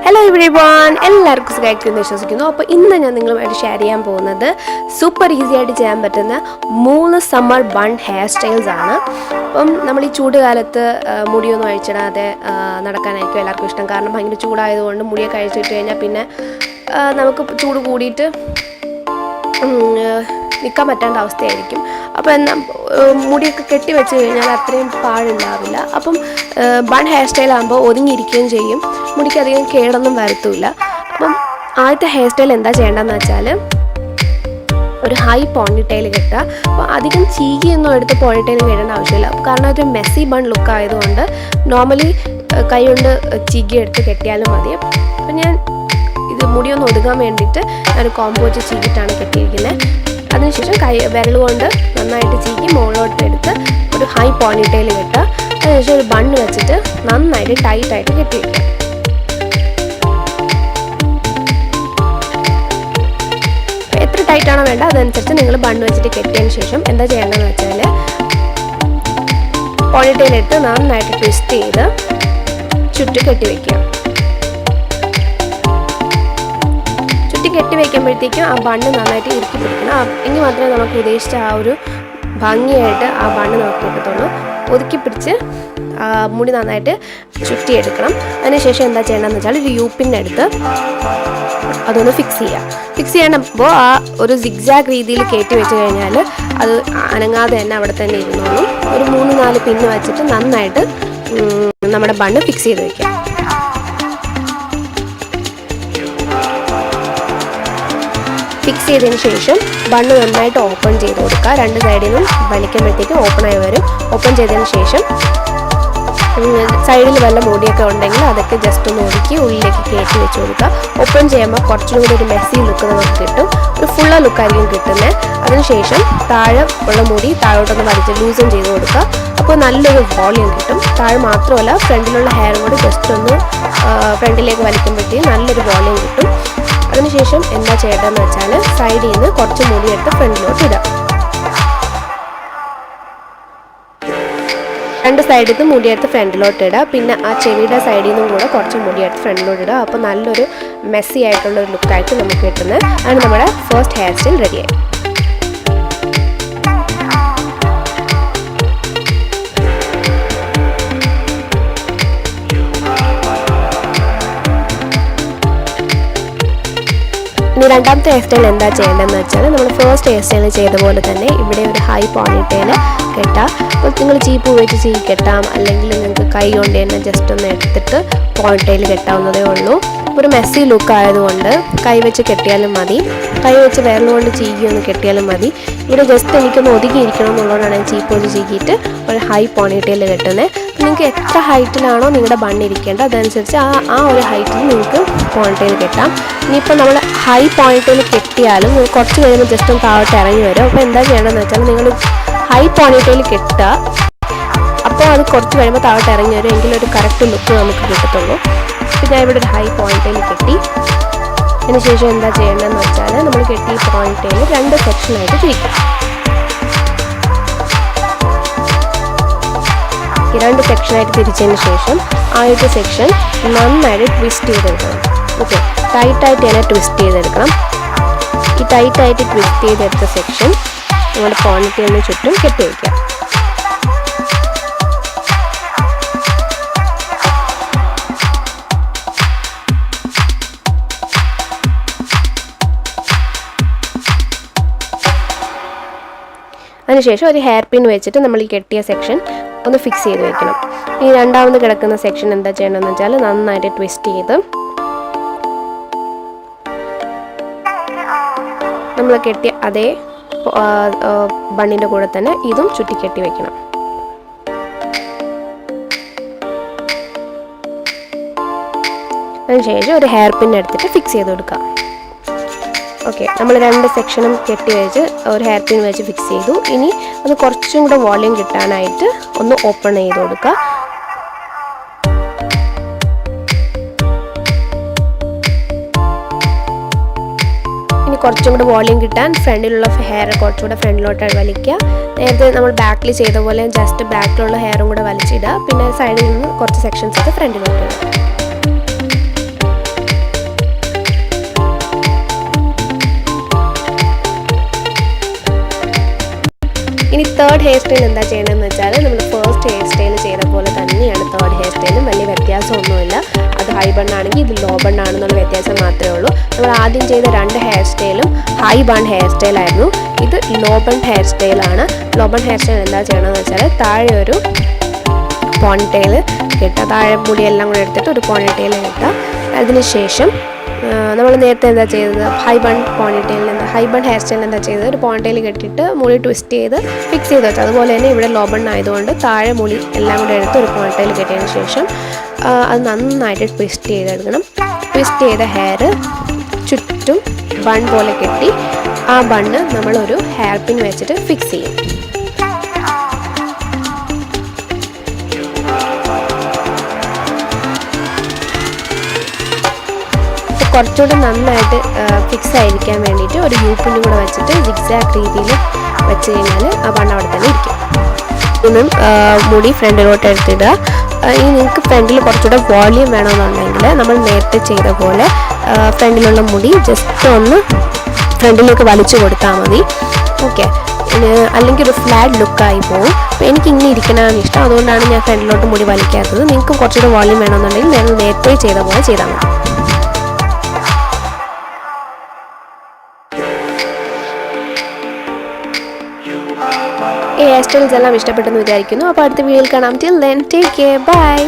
Hello everyone, എല്ലാവർക്കും സുഖമായിരിക്കുമെന്ന് വിശ്വസിക്കുന്നു. അപ്പോൾ ഇന്ന് ഞാൻ നിങ്ങളുമായിട്ട് ഷെയർ ചെയ്യാൻ പോകുന്നത് സൂപ്പർ ഈസി ആയിട്ട് ചെയ്യാൻ പറ്റുന്ന 3 സമ്മർ ബൺ ഹെയർ സ്റ്റൈൽസ് ആണ്. അപ്പം നമ്മൾ ഈ ചൂടുകാലത്ത് മുടിയൊന്നും അഴിച്ചിടാതെ നടക്കാനായിരിക്കും എല്ലാവർക്കും ഇഷ്ടം. കാരണം ഭയങ്കര ചൂടായതുകൊണ്ട് മുടിയൊക്കെ അഴിച്ചിട്ട് കഴിഞ്ഞാൽ പിന്നെ നമുക്ക് ചൂട് കൂടിയിട്ട് നിൽക്കാൻ പറ്റാത്ത അവസ്ഥയായിരിക്കും. അപ്പോൾ എന്നാൽ മുടിയൊക്കെ കെട്ടി വെച്ച് കഴിഞ്ഞാൽ അത്രയും പാടുണ്ടാവില്ല. അപ്പം ബൺ ഹെയർ സ്റ്റൈൽ ആകുമ്പോൾ ഒതുങ്ങിയിരിക്കുകയും ചെയ്യും, മുടിക്ക് അധികം കേടൊന്നും വരത്തില്ല. അപ്പം ആദ്യത്തെ ഹെയർ സ്റ്റൈൽ എന്താ ചെയ്യേണ്ടതെന്ന് വെച്ചാൽ ഒരു ഹൈ പോണിറ്റെയിൽ കെട്ടുക. അപ്പോൾ അധികം ചീകിയൊന്നും എടുത്ത് പോണിറ്റെയിൽ കെട്ടേണ്ട ആവശ്യമില്ല. കാരണം അതൊരു മെസ്സി ബൺ ലുക്ക് ആയതുകൊണ്ട് നോർമലി കൈ കൊണ്ട് ചീകി എടുത്ത് കെട്ടിയാലും മതി. അപ്പം ഞാൻ ഇത് മുടിയൊന്ന് ഒതുങ്ങാൻ വേണ്ടിയിട്ട് ഞാനൊരു കോംബോ വെച്ച് ചീകിയിട്ടാണ് കെട്ടിയിരിക്കുന്നത്. അതിനുശേഷം വിരൽ കൊണ്ട് നന്നായിട്ട് ചീക്കി മുകളിലോട്ട് എടുത്ത് ഒരു ഹൈ പോണിറ്റെയിൽ കെട്ടുക. അതിനുശേഷം ഒരു ബണ്ണ് വെച്ചിട്ട് നന്നായിട്ട് ടൈറ്റായിട്ട് കെട്ടി വയ്ക്കുക. എത്ര ടൈറ്റാണോ വേണ്ട അതനുസരിച്ച് നിങ്ങൾ ബണ്ണ് വെച്ചിട്ട് കെട്ടിയതിന് ശേഷം എന്താ ചെയ്യേണ്ടതെന്ന് വെച്ചാൽ പോണിറ്റെയിൽ എടുത്ത് നന്നായിട്ട് ട്വിസ്റ്റ് ചെയ്ത് ചുറ്റും കെട്ടി വയ്ക്കുക. കെട്ടി വയ്ക്കുമ്പോഴത്തേക്കും ആ ബണ്ണ് നന്നായിട്ട് ഇറുക്കി പിടിക്കണം. എങ്കിൽ മാത്രമേ നമുക്ക് ഉദ്ദേശിച്ച ആ ഒരു ഭംഗിയായിട്ട് ആ ബണ്ണ് നമുക്ക് കിട്ടത്തുള്ളൂ. ഒതുക്കി പിടിച്ച് മുടി നന്നായിട്ട് ചുറ്റിയെടുക്കണം. അതിനുശേഷം എന്താ ചെയ്യേണ്ടതെന്ന് വെച്ചാൽ ഒരു യൂപ്പിനെടുത്ത് അതൊന്ന് ഫിക്സ് ചെയ്യുക. ഫിക്സ് ചെയ്യണമ്പോൾ ആ ഒരു സിഗ്സാഗ് രീതിയിൽ കയറ്റി വെച്ച് കഴിഞ്ഞാൽ അത് അനങ്ങാതെ തന്നെ അവിടെ തന്നെ ഇരുന്നോളും. ഒരു 3-4 പിന്ന് വെച്ചിട്ട് നന്നായിട്ട് നമ്മുടെ ബണ്ണ് ഫിക്സ് ചെയ്ത് വയ്ക്കുക. ഫിക്സ് ചെയ്തതിന് ശേഷം ബണ്ണ് നന്നായിട്ട് ഓപ്പൺ ചെയ്ത് കൊടുക്കുക. 2 സൈഡിൽ നിന്നും വലിക്കുമ്പോഴത്തേക്കും ഓപ്പണായി വരും. ഓപ്പൺ ചെയ്തതിന് ശേഷം സൈഡിൽ വല്ല മുടിയൊക്കെ ഉണ്ടെങ്കിൽ അതൊക്കെ ജസ്റ്റ് ഒന്ന് ഒതുക്കി ഉള്ളിലേക്ക് കയറ്റി വെച്ച് കൊടുക്കുക. ഓപ്പൺ ചെയ്യുമ്പോൾ കുറച്ചും കൂടി ഒരു മെസ്സി ലുക്ക് നമുക്ക് കിട്ടും. ഒരു ഫുള്ള ലുക്കായിരിക്കും കിട്ടുന്നത്. അതിനുശേഷം താഴെ ഉള്ള മുടി താഴോട്ടൊന്ന് വലിച്ച് ലൂസും ചെയ്ത് കൊടുക്കുക. അപ്പോൾ നല്ലൊരു വോളിയം കിട്ടും. താഴെ മാത്രമല്ല ഫ്രണ്ടിലുള്ള ഹെയറും കൂടി ജസ്റ്റ് ഒന്ന് ഫ്രണ്ടിലേക്ക് വലിക്കുമ്പോഴത്തേക്കും നല്ലൊരു വോളിയം കിട്ടും. അതിനുശേഷം എന്താ ചെയ്യേണ്ടതെന്ന് വെച്ചാൽ സൈഡിൽ നിന്ന് കുറച്ച് മുടിയെടുത്ത് ഫ്രണ്ടിലോട്ട് ഇടുക. 2 സൈഡിൽ നിന്ന് മുടിയെടുത്ത് ഫ്രണ്ടിലോട്ട് ഇടുക. പിന്നെ ആ ചെവിയുടെ സൈഡിൽ നിന്നും കൂടെ കുറച്ച് മുടിയെടുത്ത് ഫ്രണ്ടിലോട്ട് ഇടുക. അപ്പോൾ നല്ലൊരു മെസ്സി ആയിട്ടുള്ള ഒരു ലുക്കായിട്ട് നമുക്ക് കിട്ടുന്നത്. ആണ് നമ്മുടെ ഫസ്റ്റ് ഹെയർ സ്റ്റൈൽ റെഡിയായി. ഇനി രണ്ടാമത്തെ ഹെയർ സ്റ്റൈൽ എന്താ ചെയ്യേണ്ടതെന്ന് വെച്ചാൽ നമ്മൾ ഫസ്റ്റ് ഹെയർ സ്റ്റൈൽ ചെയ്ത പോലെ തന്നെ ഇവിടെ ഒരു ഹൈ പോണിറ്റെയിൽ കെട്ടാം. അപ്പോൾ നിങ്ങൾ ചീപ്പ് വെച്ച് ചീ കെട്ടാം, അല്ലെങ്കിൽ നിങ്ങൾക്ക് കൈ കൊണ്ട് തന്നെ ജസ്റ്റ് ഒന്ന് എടുത്തിട്ട് പോണിറ്റെയിൽ കെട്ടാവുന്നതേ ഉള്ളൂ. ഒരു മെസ്സി ലുക്ക് ആയതുകൊണ്ട് കൈ വെച്ച് കെട്ടിയാലും മതി, കൈ വെച്ച് വിരൽ കൊണ്ട് ചീകി ഒന്ന് കെട്ടിയാലും മതി. ഇവിടെ ജസ്റ്റ് എനിക്കൊന്ന് ഒതുങ്ങിയിരിക്കണം എന്നുള്ളതാണ് ഞാൻ ചീപ്പ് വെച്ച് ചീകിയിട്ട് ഒരു ഹൈ പോണിറ്റെയിൽ കെട്ടുന്നത്. നിങ്ങൾക്ക് എത്ര ഹൈറ്റിലാണോ നിങ്ങളുടെ ബണ്ണിരിക്കേണ്ടത് അതനുസരിച്ച് ആ ഒരു ഹൈറ്റിൽ നിങ്ങൾക്ക് പോണിറ്റെയിൽ കെട്ടാം. ഇനിയിപ്പോൾ നമ്മൾ ഹൈ പോണിറ്റെയിൽ കെട്ടിയാലും കുറച്ച് കഴിയുമ്പോൾ ജസ്റ്റ് ഒന്ന് താഴോട്ട് ഇറങ്ങി വരും. അപ്പോൾ എന്താ ചെയ്യേണ്ടതെന്ന് വെച്ചാൽ നിങ്ങൾ ഹൈ പോണിറ്റെയിൽ കെട്ടുക. അപ്പോൾ അത് കുറച്ച് കഴിയുമ്പോൾ താഴോട്ട് ഇറങ്ങി വരും. എങ്കിലൊരു കറക്റ്റ് ലുക്ക് നമുക്ക് കിട്ടത്തുള്ളൂ. അപ്പോൾ ഞാൻ ഇവിടെ ഒരു ഹൈ പോണിറ്റെയിൽ കെട്ടി. അതിനുശേഷം എന്താ ചെയ്യേണ്ടതെന്ന് വെച്ചാൽ നമ്മൾ കെട്ടിയ പോണിറ്റെയിൽ 2 സെക്ഷനായിട്ട് തിരിക്കും. ഈ 2 സെക്ഷനായിട്ട് തിരിച്ചതിന് ശേഷം ആദ്യത്തെ സെക്ഷൻ നന്നായിട്ട് ട്വിസ്റ്റ് ചെയ്തെടുക്കണം. ഓക്കെ, ടൈറ്റായിട്ട് തന്നെ ട്വിസ്റ്റ് ചെയ്തെടുക്കണം. ഈ ടൈറ്റായിട്ട് ട്വിസ്റ്റ് ചെയ്തെടുത്ത സെക്ഷൻ നമ്മുടെ പോണിറ്റെയിലിന് ചുറ്റും കെട്ടി വയ്ക്കാം. അതിനുശേഷം ഒരു ഹെയർ പിൻ വെച്ചിട്ട് നമ്മൾ ഈ കെട്ടിയ സെക്ഷൻ ഒന്ന് ഫിക്സ് ചെയ്ത് വെക്കണം. ഈ രണ്ടാമത് കിടക്കുന്ന സെക്ഷൻ എന്താ ചെയ്യണമെന്ന് വെച്ചാൽ നന്നായിട്ട് ട്വിസ്റ്റ് ചെയ്ത് നമ്മൾ കെട്ടിയ അതേ ബണ്ണിൻ്റെ കൂടെ തന്നെ ഇതും ചുറ്റി കെട്ടി വെക്കണം. അതിനുശേഷം ഒരു ഹെയർ പിൻ എടുത്തിട്ട് ഫിക്സ് ചെയ്ത് കൊടുക്കാം. ഓക്കെ, നമ്മൾ 2 സെക്ഷനും കെട്ടി വെച്ച് ഒരു ഹെയർ പിൻ വെച്ച് ഫിക്സ് ചെയ്തു. ഇനി അത് കുറച്ചും കൂടെ വോളിയം കിട്ടാനായിട്ട് ഒന്ന് ഓപ്പൺ ചെയ്ത് കൊടുക്കുക. ഇനി കുറച്ചും കൂടെ വോളിയം കിട്ടാൻ ഫ്രണ്ടിലുള്ള ഹെയർ കുറച്ചുകൂടെ ഫ്രണ്ടിലോട്ട് വലിക്കുക. നേരത്തെ നമ്മൾ ബാക്കിൽ ചെയ്ത പോലെ ജസ്റ്റ് ബാക്കിലുള്ള ഹെയറും കൂടെ വലിച്ചിടുക. പിന്നെ സൈഡിൽ നിന്ന് കുറച്ച് സെക്ഷൻസ് ഒക്കെ ഫ്രണ്ടിലോട്ട് ഇടുക. തേർഡ് ഹെയർ സ്റ്റൈൽ എന്താ ചെയ്യണമെന്ന് വെച്ചാൽ നമ്മൾ ഫസ്റ്റ് ഹെയർ സ്റ്റൈൽ ചെയ്ത പോലെ തന്നെയാണ് തേർഡ് ഹെയർ സ്റ്റൈലും. വലിയ വ്യത്യാസമൊന്നുമില്ല. അത് ഹൈ ബൺ ആണെങ്കിൽ ഇത് ലോ ബൺ ആണെന്നുള്ള വ്യത്യാസം മാത്രമേ ഉള്ളൂ. നമ്മൾ ആദ്യം ചെയ്ത 2 ഹെയർ സ്റ്റൈലും ഹൈ ബൺ ഹെയർ സ്റ്റൈലായിരുന്നു. ഇത് ലോ ബൺ ഹെയർ സ്റ്റൈലാണ്. ലോ ബൺ ഹെയർ സ്റ്റൈൽ എന്താ ചെയ്യണമെന്ന് വെച്ചാൽ താഴെ ഒരു പോണിറ്റെയിൽ കിട്ടുക. താഴെ മുടിയെല്ലാം കൂടെ എടുത്തിട്ട് ഒരു പോണിറ്റെയിൽ കിട്ടുക. അതിനുശേഷം നമ്മൾ നേരത്തെ എന്താ ചെയ്തത്, ഹൈ ബൺ ഹെയർ സ്റ്റൈലിൽ എന്താ ചെയ്തത്, ഒരു പോണിറ്റെയിൽ കെട്ടിയിട്ട് മുടി ട്വിസ്റ്റ് ചെയ്ത് ഫിക്സ് ചെയ്ത് വെച്ചു. അതുപോലെ തന്നെ ഇവിടെ ലോ ബൺ ആയതുകൊണ്ട് താഴെ മുടി എല്ലാം കൂടെ എടുത്ത് ഒരു പോണിറ്റെയിൽ കെട്ടിയതിന് ശേഷം അത് നന്നായിട്ട് ട്വിസ്റ്റ് ചെയ്തെടുക്കണം. ട്വിസ്റ്റ് ചെയ്ത ഹെയർ ചുറ്റും ബൺ പോലെ കെട്ടി ആ ബണ്ണ് നമ്മളൊരു ഹെയർ പിൻ വെച്ചിട്ട് ഫിക്സ് ചെയ്യും. കുറച്ചുകൂടെ നന്നായിട്ട് ഫിക്സ് ആയിരിക്കാൻ വേണ്ടിയിട്ട് ഒരു യൂപ്പിനും കൂടെ വെച്ചിട്ട് സിഗ്സാഗ് രീതിയിൽ വെച്ച് കഴിഞ്ഞാൽ ആ ബണ്ണ് അവിടെ തന്നെ ഇരിക്കും. ഇന്നും മുടി ഫ്രണ്ടിലോട്ട് എടുത്തിടുക. ഇനി നിങ്ങൾക്ക് ഫ്രണ്ടിൽ കുറച്ചുകൂടെ വോളിയം വേണമെന്നുണ്ടെങ്കിൽ നമ്മൾ നേരത്തെ ചെയ്ത പോലെ ഫ്രണ്ടിലുള്ള മുടി ജസ്റ്റ് ഒന്ന് ഫ്രണ്ടിലേക്ക് വലിച്ചു കൊടുത്താൽ മതി. ഓക്കെ, അല്ലെങ്കിൽ ഒരു ഫ്ലാറ്റ് ലുക്കായി പോകും. എനിക്ക് ഇങ്ങനെ ഇരിക്കണമെന്ന് ഇഷ്ടം, അതുകൊണ്ടാണ് ഞാൻ ഫ്രണ്ടിലോട്ട് മുടി വലിക്കാത്തത്. നിങ്ങൾക്ക് കുറച്ചുകൂടെ വോളിയം വേണമെന്നുണ്ടെങ്കിൽ ഞാൻ നേരത്തെ ചെയ്ത പോലെ ചെയ്താൽ മതി. ഈ ഹെയർ സ്റ്റൈൽസ് എല്ലാം ഇഷ്ടപ്പെട്ടെന്ന് വിചാരിക്കുന്നു. അപ്പോൾ അടുത്ത വീഡിയോയിൽ കാണാം. Till then take care, by.